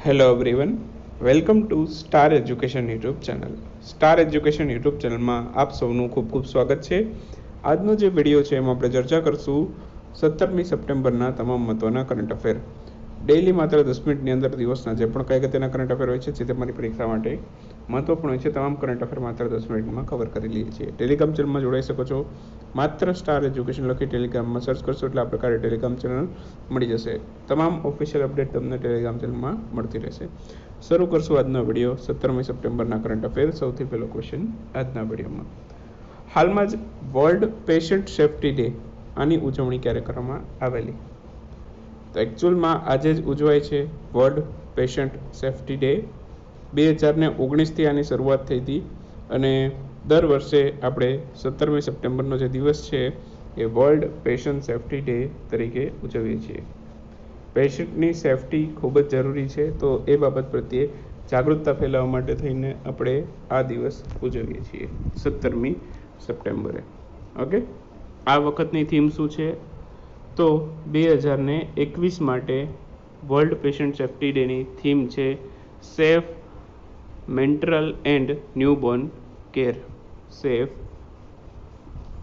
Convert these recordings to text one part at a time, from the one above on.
Hello everyone, welcome to star education YouTube channel. Star education YouTube ચેનલમાં આપ સૌનું ખૂબ ખૂબ સ્વાગત છે. આજનો જે વિડીયો છે એમાં આપણે ચર્ચા કરશું 17મી સપ્ટેમ્બરના તમામ મહત્ત્વના કરંટ અફેર. ડેઇલી માત્ર 10 મિનિટની અંદર દિવસના જે પણ કઈ અગત્યના કરંટ અફેર હોય છે જે તમારી પરીક્ષા માટે મહત્વપૂર્ણ હોય છે તમામ કરંટ અફેર માત્ર 10 મિનિટમાં કવર કરી લઈએ છીએ. ટેલિગ્રામ ચેનલમાં જોડાઈ શકો છો. માત્ર સ્ટાર એજ્યુકેશન લખી ટેલિગ્રામમાં સર્ચ કરશો એટલે આ પ્રકારે ટેલિગ્રામ ચેનલ મળી જશે. તમામ ઓફિશિયલ અપડેટ તમને ટેલિગ્રામ ચેનલમાં મળતી રહેશે. શરૂ કરશું આજનો વિડીયો 17મી સપ્ટેમ્બરના કરંટ અફેર. સૌથી પહેલો ક્વેશ્ચન આજના વિડીયોમાં, હાલમાં જ વર્લ્ડ પેશન્ટ સેફ્ટી ડે આની ઉજવણી ક્યારે કરવામાં આવેલી? તો એકચ્યુઅલમાં આજે જ ઉજવાય છે વર્લ્ડ પેશન્ટ સેફ્ટી ડે. 2019થી આની શરૂઆત થઈ હતી અને દર વર્ષે આપણે 17મી સપ્ટેમ્બરનો જે દિવસ છે એ વર્લ્ડ પેશન્ટ સેફ્ટી ડે તરીકે ઉજવીએ છીએ. પેશન્ટની સેફ્ટી ખૂબ જ જરૂરી છે, તો એ બાબત પ્રત્યે જાગૃતતા ફેલાવવા માટે થઈને આપણે આ દિવસ ઉજવીએ છીએ 17મી સપ્ટેમ્બરે. ઓકે, આ વખતની થીમ શું છે? તો 2021 માટે વર્લ્ડ પેશન્ટ સેફ્ટી ડેની થીમ છે safe maternal and newborn care. Safe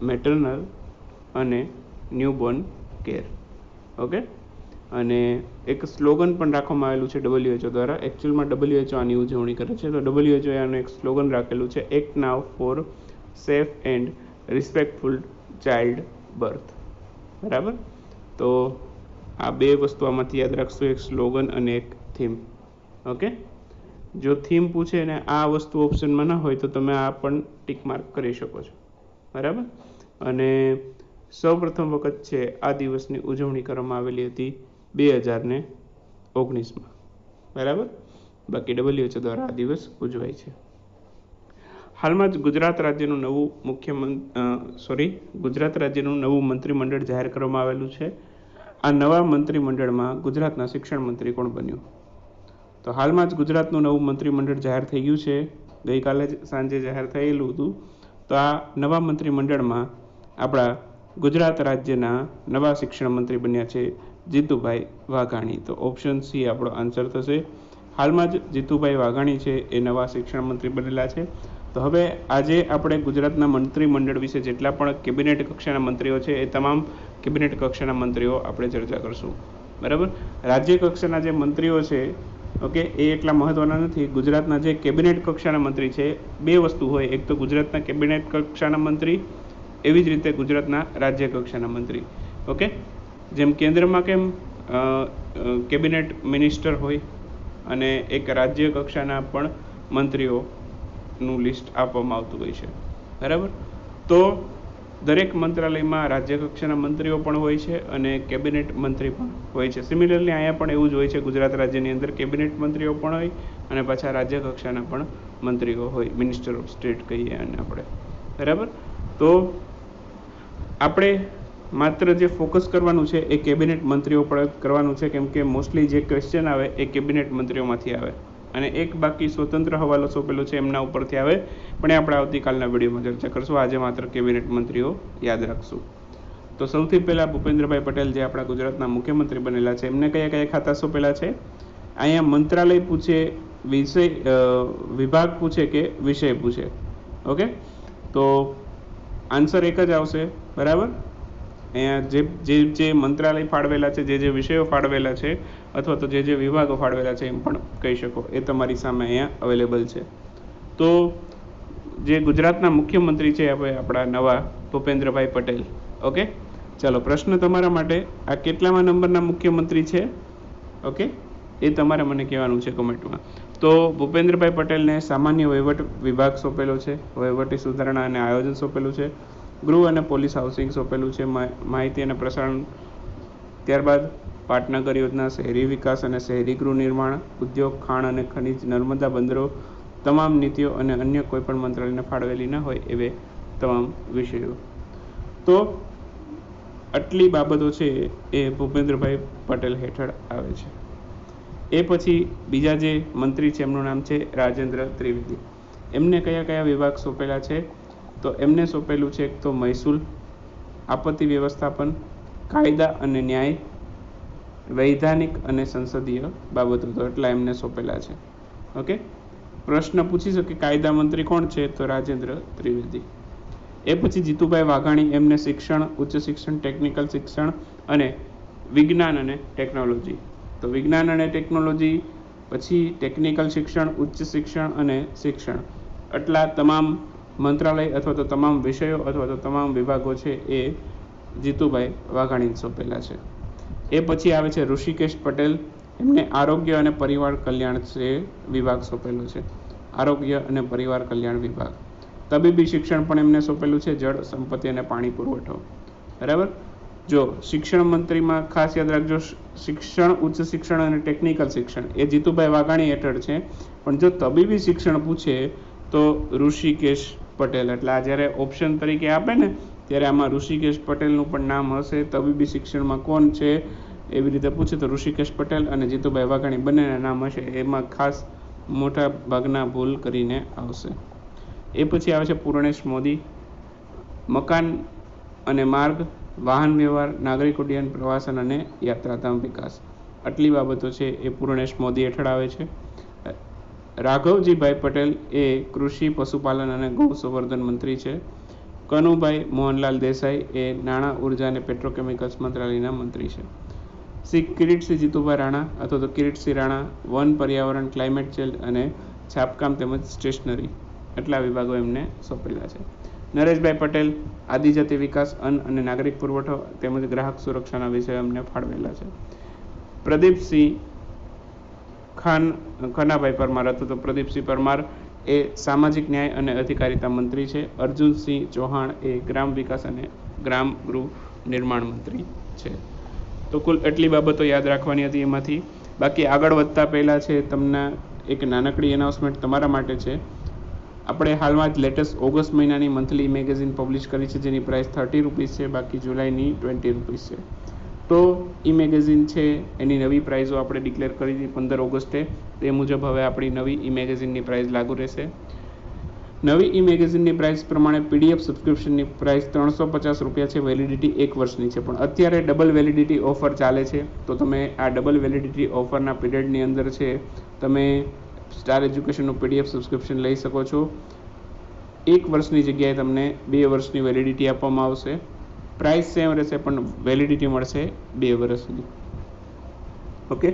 maternal અને ન્યૂબોર્ન કેર. ઓકે, અને એક સ્લોગન પણ રાખવામાં આવેલું છે WHO દ્વારા. એકચ્યુઅલમાં WHO આની ઉજવણી કરે છે, તો WHO આનું એક સ્લોગન રાખેલું છે act now for safe and respectful child birth. બરાબર, તો આ બે વસ્તુ આમાંથી યાદ રાખશો, એક સ્લોગન અને એક થીમ. ઓકે, જો થીમ પૂછે ને આ વસ્તુ ઓપ્શનમાં ના હોય તો તમે આ પણ ટીક માર્ક કરી શકો છો. બરાબર, અને સૌપ્રથમ વખત છે આ દિવસની ઉજવણી કરવામાં આવેલી હતી 2019માં. બરાબર, બાકી WHO દ્વારા આ દિવસ ઉજવાય છે. હાલમાં જ ગુજરાત રાજ્યનું નવું મંત્રીમંડળ જાહેર કરવામાં આવેલું છે. આ નવા મંત્રીમંડળમાં ગુજરાતના શિક્ષણ મંત્રી કોણ બન્યું? તો હાલમાં જ ગુજરાતનું નવું મંત્રીમંડળ જાહેર થઈ ગયું છે. ગઈકાલે જ સાંજે જાહેર થયેલું હતું. તો આ નવા મંત્રીમંડળમાં આપણા ગુજરાત રાજ્યના નવા શિક્ષણ મંત્રી બન્યા છે જીતુભાઈ વાઘાણી. તો ઓપ્શન સી આપણો આન્સર થશે. હાલમાં જ જીતુભાઈ વાઘાણી છે એ નવા શિક્ષણ મંત્રી બનેલા છે. તો હવે આજે આપણે ગુજરાતના મંત્રીમંડળ વિશે જેટલા પણ કેબિનેટ કક્ષાના મંત્રીઓ છે એ તમામ કેબિનેટ કક્ષાના મંત્રીઓ આપણે ચર્ચા કરશું. બરાબર, રાજ્ય કક્ષાના જે મંત્રીઓ છે ઓકે એ એટલા મહત્વના નથી. ગુજરાતના જે કેબિનેટ કક્ષાના મંત્રી છે, બે વસ્તુ હોય, એક તો ગુજરાતના કેબિનેટ કક્ષાના મંત્રી, એવી જ રીતે ગુજરાતના રાજ્ય કક્ષાના મંત્રી. ઓકે, જેમ કેન્દ્રમાં કેમ કેબિનેટ મિનિસ્ટર હોય અને એક રાજ્ય કક્ષાના પણ મંત્રીઓનું લિસ્ટ આપવામાં આવતું હોય છે. બરાબર, તો દરેક મંત્રાલયમાં રાજ્ય કક્ષાના મંત્રીઓ પણ હોય છે અને કેબિનેટ મંત્રી પણ હોય છે. સિમિલરલી અહીંયા પણ એવું જ હોય છે. ગુજરાત રાજ્યની અંદર કેબિનેટ મંત્રીઓ પણ હોય અને પાછા રાજ્ય કક્ષાના પણ મંત્રીઓ હોય, મિનિસ્ટર ઓફ સ્ટેટ કહીએ અને આપણે. બરાબર, તો આપણે માત્ર જે ફોકસ કરવાનું છે એ કેબિનેટ મંત્રીઓ પર કરવાનું છે, કેમ કે મોસ્ટલી જે ક્વેશ્ચન આવે એ કેબિનેટ મંત્રીઓમાંથી આવે અને એક બાકી સ્વતંત્ર હવાલો સોંપેલો છે એમના ઉપરથી આવે, પણ એ આપણે આવતીકાલના વિડીયોમાં ચર્ચા કરશું. આજે માત્ર કેબિનેટ મંત્રીઓ યાદ રાખશું. તો સૌથી પહેલાં ભૂપેન્દ્રભાઈ પટેલ જે આપણા ગુજરાતના મુખ્યમંત્રી બનેલા છે, એમને કયા કયા ખાતા સોંપેલા છે? અહીંયા મંત્રાલય પૂછે, વિભાગ પૂછે કે વિષય પૂછે? ઓકે, તો આન્સર એક જ આવશે. બરાબર, અહીંયા જે મંત્રાલય ફાળવેલા છે, જે વિષયો ફાળવેલા છે અથવા તો જે વિભાગો ફાળવેલા છે એમ પણ કહી શકો, એ તમારી સામે અહીંયા અવેલેબલ છે. તો જે ગુજરાતના મુખ્યમંત્રી છે આપણા નવા ભૂપેન્દ્રભાઈ પટેલ. ઓકે, ચાલો પ્રશ્ન તમારા માટે, આ કેટલામા નંબરના મુખ્યમંત્રી છે? ઓકે, એ તમારે મને કહેવાનું છે કોમેન્ટમાં. તો ભૂપેન્દ્રભાઈ પટેલને સામાન્ય વહીવટ વિભાગ સોંપેલો છે, વહીવટી સુધારણા અને આયોજન સોંપેલું છે, ગૃહ અને પોલીસ હાઉસિંગ સોંપેલું છે, માહિતી અને પ્રસારણ, ત્યારબાદ પાટનગર યોજના, શહેરી વિકાસ અને શહેરી ગૃહ નિર્માણ, ઉદ્યોગ, ખાણ અને ખનિજ, નર્મદા બંદરો, તમામ નીતિઓ અને અન્ય કોઈપણ મંત્રાલયને ફાળવેલી ન હોય એવે તમામ વિષયો. તો આટલી બાબતો છે એ ભૂપેન્દ્રભાઈ પટેલ હેઠળ આવે છે. એ પછી બીજા જે મંત્રી છે એમનું નામ છે રાજેન્દ્ર ત્રિવેદી. એમને કયા કયા વિભાગ સોંપેલા છે? તો એમને સોંપેલું છે એક તો મહેસૂલ, આપત્તિ વ્યવસ્થાપન, કાયદા અને ન્યાય, વૈધાનિક અને સંસદીય બાબતો, તો એટલા એમને સોંપેલા છે. ઓકે, પ્રશ્ન પૂછી શકે કાયદા મંત્રી કોણ છે, તો રાજેન્દ્ર ત્રિવેદી. એ પછી જીતુભાઈ વાઘાણી, એમને શિક્ષણ, ઉચ્ચ શિક્ષણ, ટેકનિકલ શિક્ષણ અને વિજ્ઞાન અને ટેકનોલોજી. તો વિજ્ઞાન અને ટેકનોલોજી, પછી ટેકનિકલ શિક્ષણ, ઉચ્ચ શિક્ષણ અને શિક્ષણ, આટલા તમામ મંત્રાલય અથવા તો તમામ વિષયો અથવા તો તમામ વિભાગો છે એ જીતુભાઈ વાઘાણીને સોંપેલા છે. એ પછી આવે છે ઋષિકેશ પટેલ, એમને આરોગ્ય અને પરિવાર કલ્યાણ છે વિભાગ સોંપેલો છે, આરોગ્ય અને પરિવાર કલ્યાણ વિભાગ. તબીબી શિક્ષણ પણ એમને સોંપેલું છે, જળ સંપત્તિ અને પાણી પુરવઠો. બરાબર. જો શિક્ષણ મંત્રીમાં ખાસ યાદ રાખજો, શિક્ષણ, ઉચ્ચ શિક્ષણ અને ટેકનિકલ શિક્ષણ એ જીતુભાઈ વાઘાણી હેઠળ છે, પણ જો તબીબી શિક્ષણ પૂછે તો ઋષિકેશ પટેલ. એટલે આ જ્યારે ઓપ્શન તરીકે આપે ને ત્યારે આમાં ઋષિકેશ પટેલનું પણ નામ હશે. તબીબી શિક્ષણમાં કોણ છે એવી રીતે પૂછે તો ઋષિકેશ પટેલ અને જીતુભાઈ વાઘાણી બંનેના નામ હશે, એમાં ખાસ મોટા ભાગના ભૂલ કરીને આવશે. એ પછી આવે છે પૂર્ણેશ મોદી, મકાન અને માર્ગ, વાહન વ્યવહાર, નાગરિક ઉડ્ડયન, પ્રવાસન અને યાત્રાધામ વિકાસ, આટલી બાબતો છે એ પૂર્ણેશ મોદી હેઠળ આવે છે. રાઘવજીભાઈ પટેલ એ કૃષિ, પશુપાલન અને ગૌ સંવર્ધન મંત્રી છે. કનુભાઈ મોહનલાલ દેસાઈ એ નાણાં, ઉર્જા અને પેટ્રોકેમિકલ્સ મંત્રાલયના મંત્રી છે. શ્રી કિરીટસિંહ જીતુભાઈ રાણા અથવા તો કિરીટસિંહ રાણા, વન, પર્યાવરણ, ક્લાઇમેટ ચેન્જ અને છાપકામ તેમજ સ્ટેશનરી, એટલા વિભાગો એમને સોંપેલા છે. નરેશભાઈ પટેલ આદિજાતિ વિકાસ, અન્ન અને નાગરિક પુરવઠો તેમજ ગ્રાહક સુરક્ષાના વિષયો એમને ફાળવેલા છે. પ્રદીપસિંહ ખનાભાઈ પરમાર અથવા તો પ્રદીપસિંહ પરમાર એ સામાજિક ન્યાય અને અધિકારિતા મંત્રી છે. અર્જુનસિંહ ચૌહાણ એ ગ્રામ વિકાસ અને ગ્રામ ગૃહ નિર્માણ મંત્રી છે. તો કુલ એટલી બાબતો યાદ રાખવાની હતી એમાંથી. બાકી આગળ વધતા પહેલાં છે તમને એક નાનકડી એનાઉન્સમેન્ટ તમારા માટે છે. આપણે હાલમાં જ લેટેસ્ટ ઓગસ્ટ મહિનાની મંથલી મેગેઝિન પબ્લિશ કરી છે, જેની પ્રાઇસ ₹30 છે, બાકી જુલાઈની ₹20 છે. તો ઈ મેગેઝિન છે એની નવી પ્રાઇઝો આપણે ડિક્લેર કરી હતી 15 ઓગસ્ટે, તે મુજબ હવે આપણી નવી ઈ મેગેઝિનની પ્રાઇસ લાગુ રહેશે. નવી ઈ મેગેઝિનની પ્રાઇસ પ્રમાણે પીડીએફ સબસ્ક્રિપ્શનની પ્રાઇસ ₹350 છે, વેલિડિટી 1 વર્ષની છે, પણ અત્યારે ડબલ વેલિડિટી ઓફર ચાલે છે. તો તમે આ ડબલ વેલિડિટી ઓફરના પીરિયડની અંદર છે તમે સ્ટાર એજ્યુકેશનનું પીડીએફ સબસ્ક્રિપ્શન લઈ શકો છો. 1 વર્ષની જગ્યાએ તમને 2 વર્ષની વેલિડિટી આપવામાં આવશે. પ્રાઇસ સેમ રહેશે પણ વેલિડિટી મળશે 2 વર્ષની. ઓકે,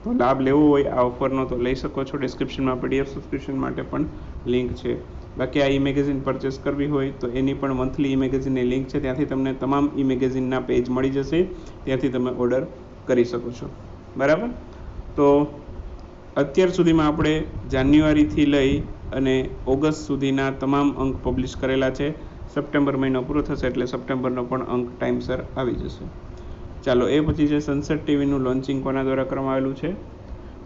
તો લાભ લેવો હોય આ ઓફરનો તો લઈ શકો છો. ડિસ્ક્રિપ્શનમાં પીડીએફ સબસ્ક્રિપ્શન માટે પણ લિંક છે. બાકી આ ઈ મેગેઝિન પરચેસ કરવી હોય તો એની પણ મંથલી ઈ મેગેઝિનની લિંક છે, ત્યાંથી તમને તમામ ઈ મેગેઝિનના પેજ મળી જશે, ત્યાંથી તમે ઓર્ડર કરી શકો છો. બરાબર. તો અત્યાર સુધીમાં આપણે જાન્યુઆરીથી લઈ અને ઓગસ્ટ સુધીના તમામ અંક પબ્લિશ કરેલા છે. સપ્ટેમ્બર મહિનો પૂરો થશે એટલે સપ્ટેમ્બરનો પણ અંક ટાઈમસર આવી જશે. ચાલો, એ પછી છે સનસેટ ટીવીનું લોન્ચિંગ કોના દ્વારા કરવામાં આવેલું છે,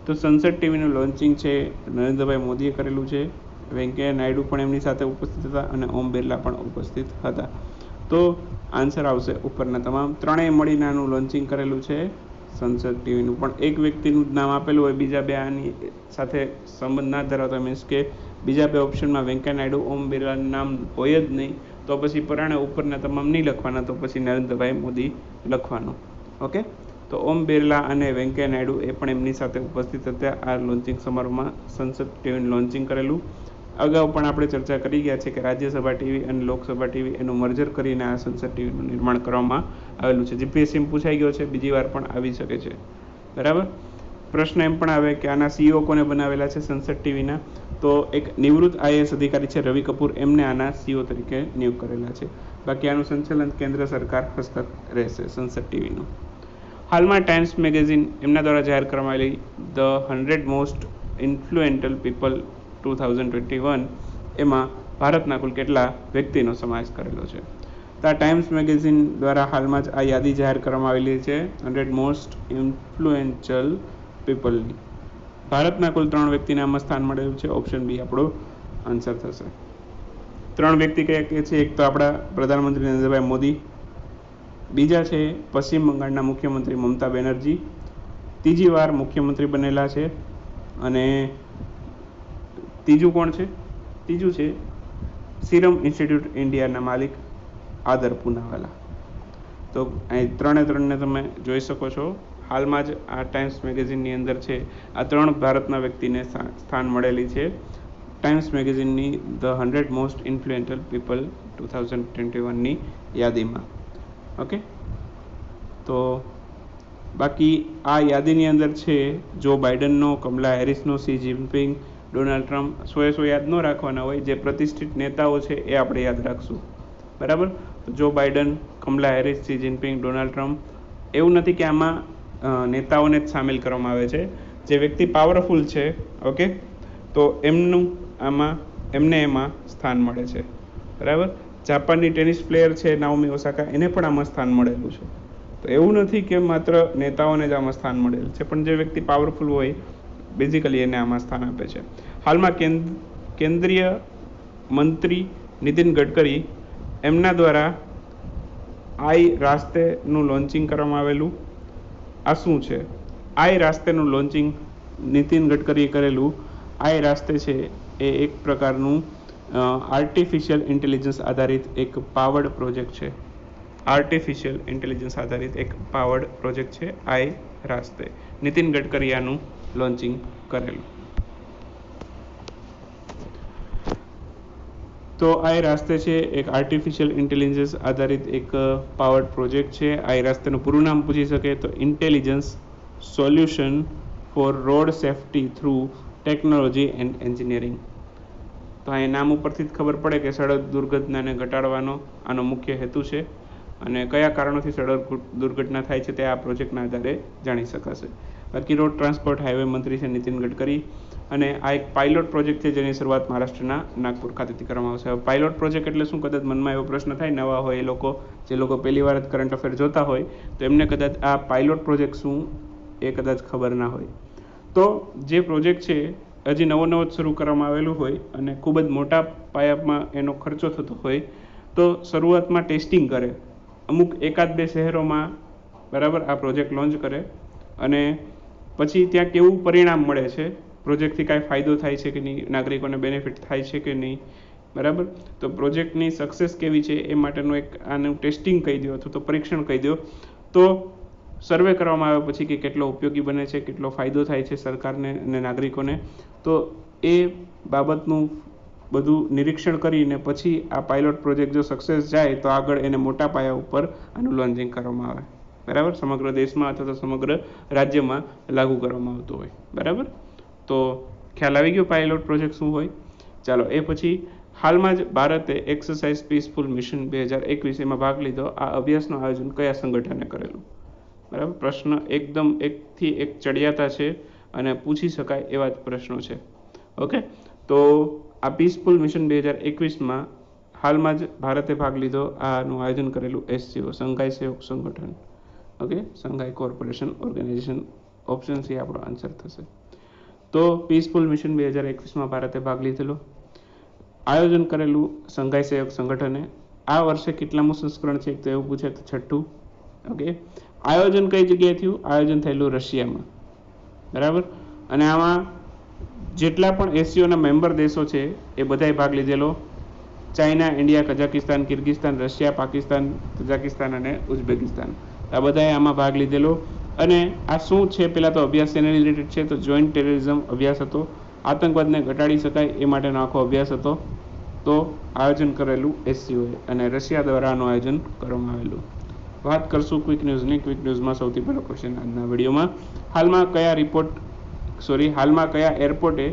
તો સનસેટ ટીવીનું લોન્ચિંગ છે નરેન્દ્રભાઈ મોદીએ કરેલું છે. વેંકૈયા નાયડુ પણ એમની સાથે ઉપસ્થિત હતા અને ઓમ બિરલા પણ ઉપસ્થિત હતા. તો આન્સર આવશે ઉપરના તમામ. ત્રણેય મળીને આનું લોન્ચિંગ કરેલું છે સનસેટ ટીવીનું. પણ એક વ્યક્તિનું જ નામ આપેલું હોય, બીજા બે આની સાથે સંબંધ ના ધરાવતા, મીન્સ કે બીજા બે ઓપ્શનમાં વેંકૈયા નાયડુ, ઓમ બિરલાનું નામ હોય જ નહીં, તો પછી પરાણે ઉપરના તમામ નહીં લખવાના, તો પછી નરેન્દ્રભાઈ મોદી લખવાનું. ઓકે, તો ઓમ બિરલા અને વેંકૈયા નાયડુ એ પણ એમની સાથે ઉપસ્થિત હતા આ લોન્ચિંગ સમારોહમાં. સનસેટ ટીવીનું લોન્ચિંગ કરેલું. અગાઉ પણ આપણે ચર્ચા કરી ગયા છે કે રાજ્યસભા ટીવી અને લોકસભા ટીવી એનું મર્જર કરીને આ સનસેટ ટીવીનું નિર્માણ કરવામાં આવેલું છે. જીપીએસસીમાં પૂછાઈ ગયો છે, બીજી વાર પણ આવી શકે છે. બરાબર. પ્રશ્ન એમ પણ આવે કે આના સીઈઓ કોને બનાવેલા છે સનસેટ ટીવીના, તો એક નિવૃત્ત આઈએએસ અધિકારી છે રવિ કપૂર, એમને આના સીઈઓ તરીકે નિયુક્ત કરેલા છે. બાકી આનું સંચાલન કેન્દ્ર સરકાર હસ્તક રહેશે સનસેટ ટીવીનું. હાલમાં ટાઈમ્સ મેગેઝિન એમના દ્વારા જાહેર કરવામાં આવેલી ધ 100 મોસ્ટ ઇન્ફ્લુએન્શિયલ પીપલ 2021 એમાં ભારતના કુલ કેટલા વ્યક્તિનો સમાવેશ કરેલો છે. તો આ ટાઈમ્સ મેગેઝિન દ્વારા હાલમાં જ આ યાદી જાહેર કરવામાં આવેલી છે 100 મોસ્ટ ઇન્ફ્લુએન્શિયલ પીપલની. ભારતના કુલ 3 વ્યક્તિને આમાં સ્થાન મળેલું છે. ઓપ્શન બી આપણો આન્સર થશે. 3 વ્યક્તિ કયા કે છે, એક તો આપણા પ્રધાનમંત્રી નરેન્દ્રભાઈ મોદી, બીજા છે પશ્ચિમ બંગાળના મુખ્યમંત્રી મમતા બેનર્જી, ત્રીજી વાર મુખ્યમંત્રી બનેલા છે, અને ત્રીજું કોણ છે, ત્રીજું છે સિરમ ઇન્સ્ટિટ્યૂટ ઇન્ડિયાના માલિક આદર પૂનાવાલા. તો અહીં ત્રણે ત્રણને તમે જોઈ શકો છો હાલમાં જ આ ટાઈમ્સ મેગેઝિનની અંદર છે આ 3 ભારતના વ્યક્તિને સ્થાન મળેલી છે ટાઈમ્સ મેગેઝિનની ધ 100 મોસ્ટ ઇન્ફ્લુએન્શિયલ પીપલ 2021ની યાદીમાં. ઓકે, તો બાકી આ યાદીની અંદર છે જો બાઇડનનો, કમલા હેરિસનો, સી જિનપિંગ, ડોનાલ્ડ ટ્રમ્પ. 100 યાદ ન રાખવાના હોય, જે પ્રતિષ્ઠિત નેતાઓ છે એ આપણે યાદ રાખશું. બરાબર, તો જો Biden, Kamala Harris, C Jinping, Donald Trump. એવું નથી કે આમાં નેતાઓને જ સામેલ કરવામાં આવે છે. જે વ્યક્તિ પાવરફુલ છે, ઓકે, તો એમને એમાં સ્થાન મળે છે. બરાબર, જાપાનની ટેનિસ પ્લેયર છે નાઓમી ઓસાકા, એને પણ આમાં સ્થાન મળેલું છે. તો એવું નથી કે માત્ર નેતાઓને જ આમાં સ્થાન મળેલું છે, પણ જે વ્યક્તિ પાવરફુલ હોય બેઝિકલી એને આમાં સ્થાન આપે છે. હાલમાં કેન્દ્રીય મંત્રી નીતિન ગડકરી એમના દ્વારા આઈ રાસ્તેનું લોન્ચિંગ કરવામાં આવેલું. આ શું છે? આઈ રાસ્તેનું લોન્ચિંગ નીતિન ગડકરીએ કરેલું. આઈ રાસ્તે છે એ એક પ્રકારનું આર્ટિફિશિયલ ઇન્ટેલિજન્સ આધારિત એક પાવર્ડ પ્રોજેક્ટ છે. આર્ટિફિશિયલ ઇન્ટેલિજન્સ આધારિત એક પાવર્ડ પ્રોજેક્ટ છે આઈ રાસ્તે. નીતિન ગડકરી આનું લોન્ચિંગ કરેલું. તો આઈ રાસ્તે છે એક આર્ટિફિશિયલ ઇન્ટેલિજન્સ આધારિત એક પાવર્ડ પ્રોજેક્ટ છે. આઈ રાસ્તેનું પૂરું નામ પૂછી શકે તો intelligence solution four road safety through technology and engineering. તો આ નામ ઉપરથી જ ખબર પડે કે સડક દુર્ઘટનાને ઘટાડવાનો આનો મુખ્ય હેતુ છે અને કયા કારણોથી સડક દુર્ઘટના થાય છે તે આ પ્રોજેક્ટના આધારે જાણી શકાશે. બાકી રોડ ટ્રાન્સપોર્ટ હાઈવે મંત્રી છે નીતિન ગડકરી અને આ એક પાયલોટ પ્રોજેક્ટ છે જેની શરૂઆત મહારાષ્ટ્રના નાગપુર ખાતેથી કરવામાં આવશે. હવે પાયલોટ પ્રોજેક્ટ એટલે શું? કદાચ મનમાં એવો પ્રશ્ન થાય નવા હોય એ લોકો, જે લોકો પહેલી વાર જ કરંટ અફેર જોતા હોય તો એમને કદાચ આ પાયલોટ પ્રોજેક્ટ શું એ કદાચ ખબર ના હોય. તો જે પ્રોજેક્ટ છે હજી નવો જ શરૂ કરવામાં આવેલું હોય અને ખૂબ જ મોટા પાયામાં એનો ખર્ચો થતો હોય તો શરૂઆતમાં ટેસ્ટિંગ કરે, અમુક 1-2 શહેરોમાં, બરાબર, આ પ્રોજેક્ટ લોન્ચ કરે અને પછી ત્યાં કેવું પરિણામ મળે છે, પ્રોજેક્ટથી કાંઈ ફાયદો થાય છે કે નહીં, નાગરિકોને બેનિફિટ થાય છે કે નહીં, બરાબર, તો પ્રોજેક્ટની સક્સેસ કેવી છે એ માટેનું એક આનું ટેસ્ટિંગ કહી દો અથવા તો પરીક્ષણ કહી દો. તો સર્વે કરવામાં આવે પછી કે કેટલો ઉપયોગી બને છે, કેટલો ફાયદો થાય છે સરકારને અને નાગરિકોને, તો એ બાબતનું બધું નિરીક્ષણ કરીને પછી આ પાયલોટ પ્રોજેક્ટ જો સક્સેસ જાય તો આગળ એને મોટા પાયા ઉપર આનું લોન્ચિંગ કરવામાં આવે. બરાબર, સમગ્ર દેશમાં અથવા તો સમગ્ર રાજ્યમાં લાગુ કરવામાં આવતું હોય. બરાબર, તો ખ્યાલ આવી ગયો પાયલોટ પ્રોજેક્ટ શું હોય. ચાલો, એ પછી હાલમાં જ ભારતે એક્સરસાઇઝ પીસફુલ મિશન 2021 એમાં ભાગ લીધો. આ અભ્યાસનું આયોજન કયા સંગઠને કરેલું? બરાબર, પ્રશ્ન એકદમ એકથી એક ચડિયાતા છે અને પૂછી શકાય એવા જ પ્રશ્નો છે. ઓકે, તો આ પીસફુલ મિશન 2021માં હાલમાં જ ભારતે ભાગ લીધો. આનું આયોજન કરેલું SCO, સંઘાઈ સહયોગ સંગઠન. Okay, Shanghai corporation organisation. Option C આપણો આન્સર થશે. તો પીસફુલ મિશન 2021માં ભારતે ભાગ લીધેલો. આયોજન કરેલું સંઘાઈ સહયોગ સંગઠને. આ વર્ષે કેટલામું સંસ્કરણ છે તો એવું પૂછે તો 6થું. ઓકે, આયોજન કઈ જગ્યાએ થયું? આયોજન થયેલું રશિયામાં. બરાબર, અને આમાં જેટલા પણ SCOના મેમ્બર દેશો છે એ બધાએ ભાગ લીધેલો. China, India, Kazakhstan, Kyrgyzstan, Russia, Pakistan, Tajikistan અને ઉઝબેકિસ્તાન, આ બધાએ આમાં ભાગ લીધેલો. અને આ શું છે? પહેલાં તો અભ્યાસ એના રિલેટેડ છે, તો જોઈન્ટ ટેરરિઝમ અભ્યાસ હતો. આતંકવાદને ઘટાડી શકાય એ માટેનો આખો અભ્યાસ હતો. તો આયોજન કરેલું SCOએ અને રશિયા દ્વારા આનું આયોજન કરવામાં આવેલું. વાત કરશું ક્વિક ન્યૂઝની. ક્વિક ન્યૂઝમાં સૌથી પહેલો ક્વેશ્ચન આજના વિડીયોમાં, હાલમાં કયા એરપોર્ટે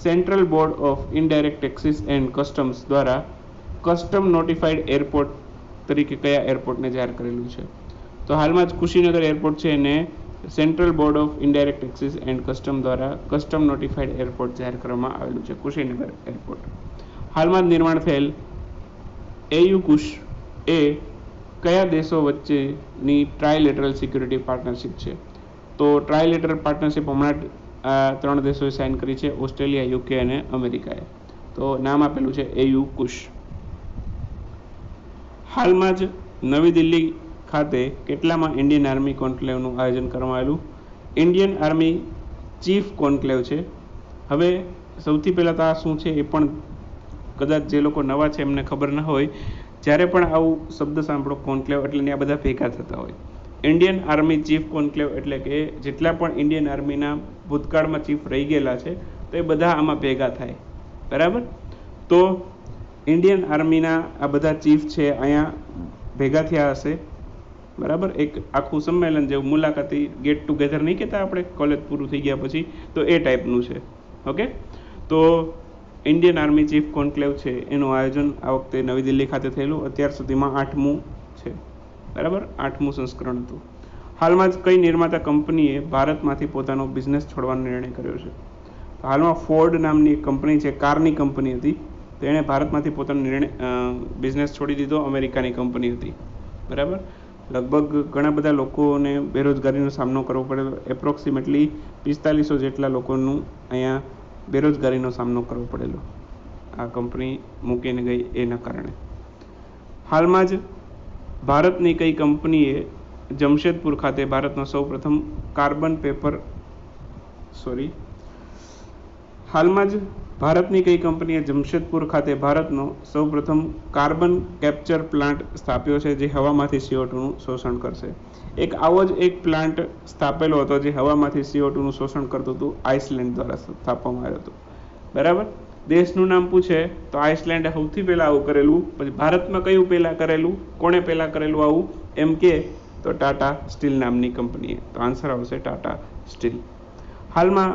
central board of indirect taxes and customs દ્વારા કસ્ટમ નોટિફાઈડ એરપોર્ટ તરીકે કયા એરપોર્ટને જાહેર કરેલું છે? તો હાલમાં જ કુશીનગર એરપોર્ટ છે એને central board of indirect taxes and custom દ્વારા કસ્ટમ નોટિફાઈડ એરપોર્ટ જાહેર કરવામાં આવેલું છે, કુશીનગર એરપોર્ટ. હાલમાં જ નિર્માણ થયેલ AUKUS એ કયા દેશો વચ્ચેની ટ્રાયલેટરલ સિક્યુરિટી પાર્ટનરશિપ છે? તો ટ્રાયલેટરલ પાર્ટનરશિપ હમણાં જ આ 3 દેશોએ સાઇન કરી છે, ઓસ્ટ્રેલિયા, UK અને અમેરિકાએ. તો નામ આપેલું છે AUKUS. હાલમાં જ નવી દિલ્હી ખાતે કેટલામાં ઇન્ડિયન આર્મી કોન્ક્લેવનું આયોજન કરવામાં આવેલું? ઇન્ડિયન આર્મી ચીફ કોન્ક્લેવ છે. હવે સૌથી પહેલાં તો આ શું છે એ પણ કદાચ જે લોકો નવા છે એમને ખબર ના હોય. જ્યારે પણ આવું શબ્દ સાંભળો કોન્ક્લેવ એટલે આ બધા ભેગા થતા હોય. ઇન્ડિયન આર્મી ચીફ કોન્ક્લેવ એટલે કે જેટલા પણ ઇન્ડિયન આર્મીના ભૂતકાળમાં ચીફ રહી ગયેલા છે તો એ બધા આમાં ભેગા થાય, બરાબર. તો ઇન્ડિયન આર્મીના આ બધા ચીફ છે અહીંયા ભેગા થયા હશે, બરાબર. એક આખું સંમેલન જેવું, મુલાકાતી ગેટ ટુગેધર નહીં કહેતા આપણે કોલેજ પૂરું થઈ ગયા પછી, તો એ ટાઈપનું છે. ઓકે, તો ઇન્ડિયન આર્મી ચીફ કોન્ક્લેવ છે એનું આયોજન આ વખતે નવી દિલ્હી ખાતે થયેલું. અત્યાર સુધીમાં 8મું છે, બરાબર. 8મું સંસ્કરણ હતું. હાલમાં જ કઈ નિર્માતા કંપનીએ ભારતમાંથી પોતાનો બિઝનેસ છોડવાનો નિર્ણય કર્યો છે? હાલમાં ફોર્ડ નામની એક કંપની છે, કારની કંપની હતી, તો એણે ભારતમાંથી પોતાનો બિઝનેસ છોડી દીધો. અમેરિકાની કંપની હતી, બરાબર. લગભગ ઘણા બધા લોકોને બેરોજગારીનો સામનો કરવો પડેલો. એપ્રોક્સિમેટલી 4500 જેટલા લોકોનું અહીંયા બેરોજગારીનો સામનો કરવો પડેલો આ કંપની મૂકીને ગઈ એના કારણે. હાલમાં જ ભારતની કઈ કંપનીએ જમશેદપુર ખાતે ભારતનો સૌપ્રથમ હાલમાં જ ભારતની કઈ કંપનીએ જમશેદપુર ખાતે ભારતનો સૌપ્રથમ કાર્બન કેપ્ચર પ્લાન્ટ સ્થાપ્યો છે જે હવામાંથી CO2નું શોષણ કરશે? એક આવો જ એક પ્લાન્ટ સ્થાપેલો હતો જે હવામાંથી CO2નું શોષણ કરતું હતું. આઇસલેન્ડ દ્વારા સ્થાપવામાં આવ્યો હતો, બરાબર. દેશનું નામ પૂછે તો આઇસલેન્ડે સૌથી પહેલાં આવું કરેલું. પછી ભારતમાં કયું પહેલાં કરેલું, કોણે પહેલાં કરેલું આવું એમ કે તો ટાટા સ્ટીલ નામની કંપનીએ. તો આન્સર આવશે ટાટા સ્ટીલ. હાલમાં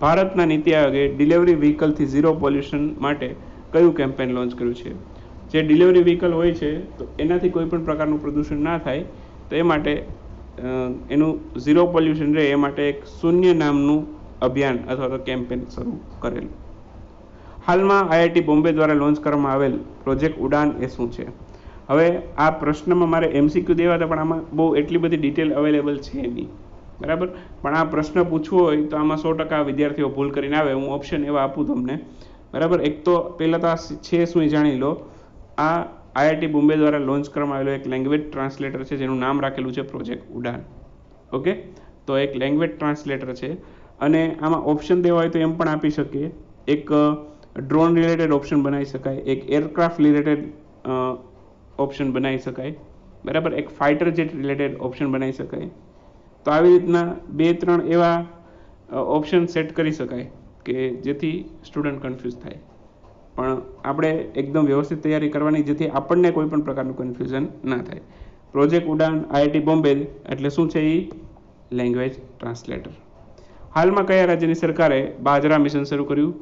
ભારતના નીતિ આયોગે ડિલિવરી વ્હીકલથી ઝીરો પોલ્યુશન માટે કયું કેમ્પેન લોન્ચ કર્યું છે? જે ડિલિવરી વ્હીકલ હોય છે તો એનાથી કોઈ પણ પ્રકારનું પ્રદૂષણ ના થાય તો એ માટે એનું ઝીરો પોલ્યુશન રહે એ માટે એક શૂન્ય નામનું અભિયાન અથવા તો કેમ્પેન શરૂ કરેલું. હાલમાં IIT બોમ્બે દ્વારા લોન્ચ કરવામાં આવેલ પ્રોજેક્ટ ઉડાન એ શું છે? હવે આ પ્રશ્નમાં મારે MCQ દેવા હતા પણ આમાં બહુ એટલી બધી ડિટેલ અવેલેબલ છે નહીં, બરાબર. પણ આ પ્રશ્ન પૂછવો હોય તો આમાં 100% વિદ્યાર્થીઓ ભૂલ કરીને આવે. હું ઓપ્શન એવા આપું તમને, બરાબર. એક તો પહેલાં તો આ છે શું એ જાણી લો. આ IIT બોમ્બે દ્વારા લોન્ચ કરવામાં આવેલો એક લેંગ્વેજ ટ્રાન્સલેટર છે જેનું નામ રાખેલું છે પ્રોજેક્ટ ઉડાન. ઓકે, તો એક લેંગ્વેજ ટ્રાન્સલેટર છે અને આમાં ઓપ્શન દેવા હોય તો એમ પણ આપી શકીએ. એક ડ્રોન રિલેટેડ ઓપ્શન બનાવી શકાય, એક એરક્રાફ્ટ રિલેટેડ ઓપ્શન બનાવી શકાય, બરાબર. એક ફાઇટર જેટ રિલેટેડ ઓપ્શન બનાવી શકાય. તો આવી રીતના 2-3 એવા ઓપ્શન સેટ કરી શકાય કે જેથી સ્ટુડન્ટ કન્ફ્યુઝ થાય. પણ આપણે એકદમ વ્યવસ્થિત તૈયારી કરવાની જેથી આપણને કોઈ પણ પ્રકારનું કન્ફ્યુઝન ના થાય. પ્રોજેક્ટ ઉડાન IIT બોમ્બે એટલે શું છે? એ લેંગ્વેજ ટ્રાન્સલેટર. હાલમાં કયા રાજ્યની સરકારે બાજરા મિશન શરૂ કર્યું?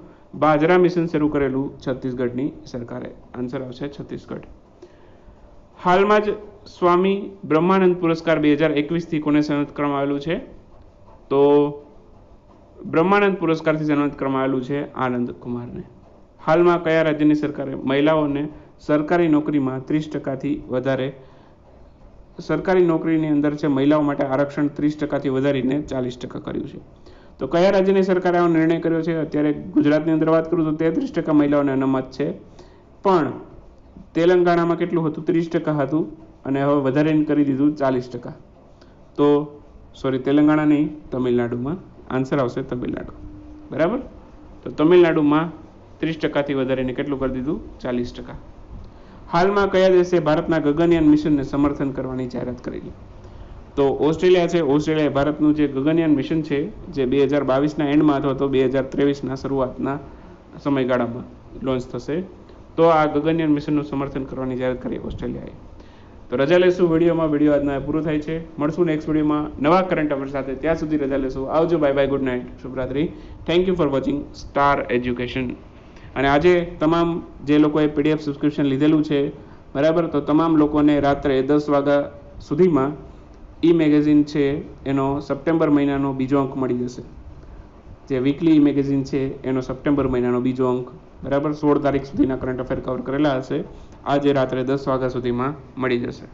બાજરા મિશન શરૂ કરેલું છત્તીસગઢની સરકારે. આન્સર આવશે છત્તીસગઢ. હાલમાં જ સ્વામી બ્રહ્માનંદ પુરસ્કાર 2021થી કોને સન્માનિત કરવામાં આવેલું છે? તો બ્રહ્માનંદ પુરસ્કારથી સન્માનિત કરવામાં આવેલું છે આનંદ કુમારને. હાલમાં કયા રાજ્યની સરકારે મહિલાઓને સરકારી નોકરીમાં 30%થી વધારે, સરકારી નોકરીની અંદર છે મહિલાઓ માટે આરક્ષણ 30%થી વધારીને 40% કર્યું છે? તો કયા રાજ્યની સરકારે આવો નિર્ણય કર્યો છે? અત્યારે ગુજરાતની અંદર વાત કરું તો 33% મહિલાઓને અનામત છે, પણ તેલંગાણામાં કેટલું હતું? 30% હતું અને હવે વધારીને કરી દીધું 40%. તો તેલંગાણા નહીં, તમિલનાડુમાં. આન્સર આવશે તમિલનાડુ, બરાબર. તો તમિલનાડુમાં 30%થી વધારીને કેટલું કરી દીધું? 40%. હાલમાં કયા દેશે ભારતના ગગનયાન મિશનને સમર્થન કરવાની જાહેરાત કરેલી? તો ઓસ્ટ્રેલિયા છે. ઓસ્ટ્રેલિયાએ ભારતનું જે ગગનયાન મિશન છે જે 2022ના એન્ડમાં અથવા તો 2023ના શરૂઆતના સમયગાળામાં લોન્ચ થશે, તો આ ગગનયાન મિશનનું સમર્થન કરવાની જાહેરાત કરી ઓસ્ટ્રેલિયાએ. તો રજા લેશું વિડીયોમાં. વિડીયો આજના પૂરો થાય છે. મળશું નેક્સ્ટ વિડીયોમાં નવા કરંટ અફેર સાથે. ત્યાં સુધી રજા લેશું. આવજો, બાય બાય, ગુડ નાઇટ, શુભરાત્રી. Thank you for watching Star Education. અને આજે તમામ જે લોકોએ PDF સબસ્ક્રિપ્શન લીધેલું છે, બરાબર, તો તમામ લોકોને રાત્રે 10 વાગ્યા સુધીમાં મેગેઝિન છે એનો સપ્ટેમ્બર મહિનાનો બીજો અંક મળી જશે. જે વીકલી મેગેઝિન છે એનો સપ્ટેમ્બર મહિનાનો બીજો અંક, બરાબર, 16 તારીખ સુધીના કરંટ અફેર કવર કરેલા હશે. આજે રાત્રે 10 વાગ્યા સુધીમાં મળી જશે.